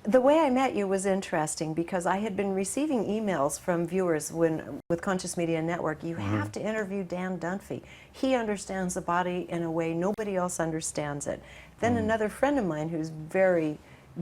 The way I met you was interesting because I had been receiving emails from viewers with Conscious Media Network. You have to interview Dan Dunphy. He understands the body in a way nobody else understands it. Then another friend of mine who's very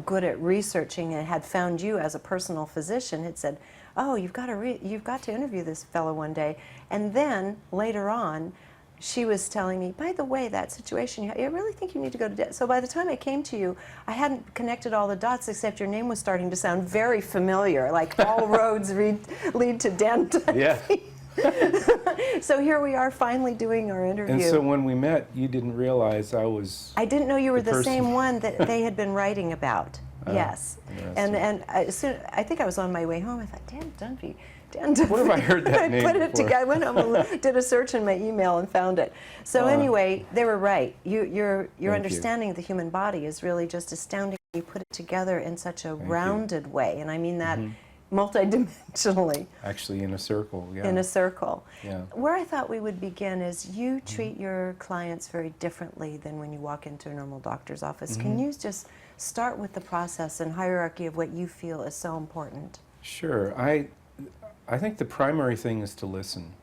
good at researching and had found you as a personal physician had said, "Oh, you've got to interview this fellow one day." And then later on, she was telling me, by the way, that situation, I really think you need to go to So by the time I came to you, I hadn't connected all the dots, except your name was starting to sound very familiar, like all roads lead to Dan Dunphy. Yeah. So here we are finally doing our interview. And so when we met, you didn't realize I didn't know you were the same one that they had been writing about. Yes. And I think I was on my way home. I thought, Dan Dunphy. Where have I heard that name put it together. I went home and did a search in my email and found it. So anyway, they were right. Your understanding of the human body is really just astounding. You put it together in such a rounded way, and I mean that multidimensionally. Actually, in a circle, yeah. In a circle. Yeah. Where I thought we would begin is you treat your clients very differently than when you walk into a normal doctor's office. Can you just start with the process and hierarchy of what you feel is so important? Sure. I think the primary thing is to listen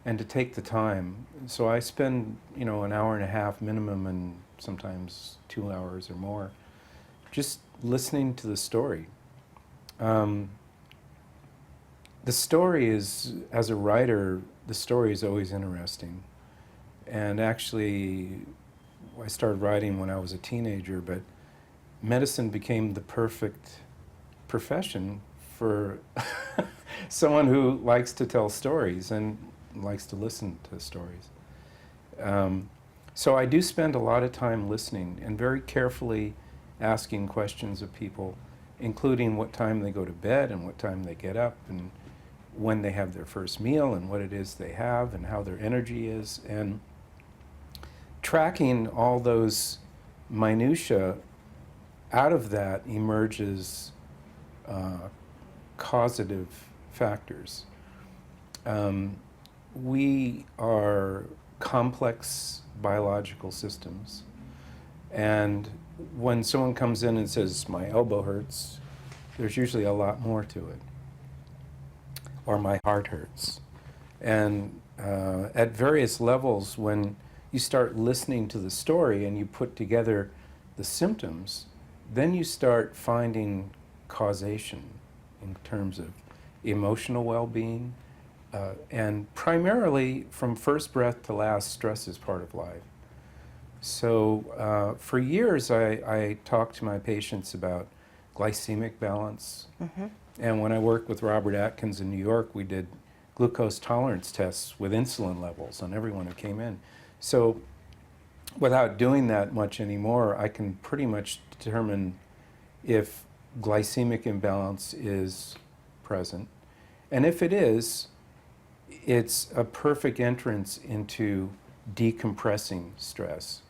and to take the time. So I spend, an hour and a half minimum and sometimes 2 hours or more just listening to the story. The story is, as a writer, the story is always interesting. And actually, I started writing when I was a teenager, but medicine became the perfect profession for someone who likes to tell stories and likes to listen to stories. So I do spend a lot of time listening and very carefully asking questions of people, including what time they go to bed and what time they get up and when they have their first meal and what it is they have and how their energy is. And tracking all those minutiae, out of that emerges causative factors. We are complex biological systems, and when someone comes in and says, "My elbow hurts," there's usually a lot more to it. Or "My heart hurts." And at various levels, when you start listening to the story and you put together the symptoms, then you start finding causation in terms of emotional well-being, and primarily from first breath to last, stress is part of life. So for years I talked to my patients about glycemic balance, and when I worked with Robert Atkins in New York, we did glucose tolerance tests with insulin levels on everyone who came in. So without doing that much anymore, I can pretty much determine if glycemic imbalance is present. And if it is, it's a perfect entrance into decompressing stress.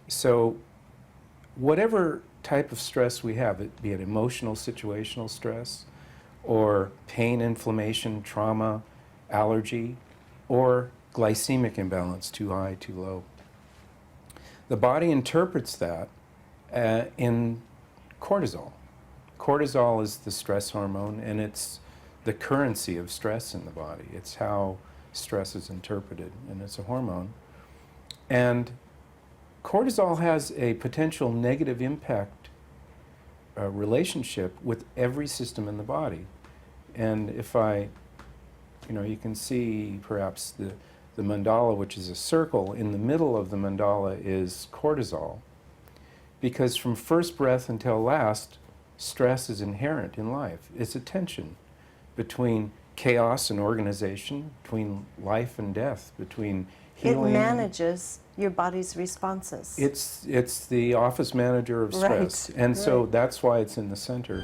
So whatever type of stress we have, be it emotional, situational stress, or pain, inflammation, trauma, allergy, or glycemic imbalance, too high, too low, the body interprets that in cortisol. Cortisol is the stress hormone, and it's the currency of stress in the body. It's how stress is interpreted, and it's a hormone. And cortisol has a potential negative impact relationship with every system in the body. And if you can see perhaps the mandala, which is a circle, in the middle of the mandala is cortisol, because from first breath until last, stress is inherent in life. It's a tension between chaos and organization, between life and death, between healing. It manages your body's responses. It's the office manager of stress. Right. And so that's why it's in the center.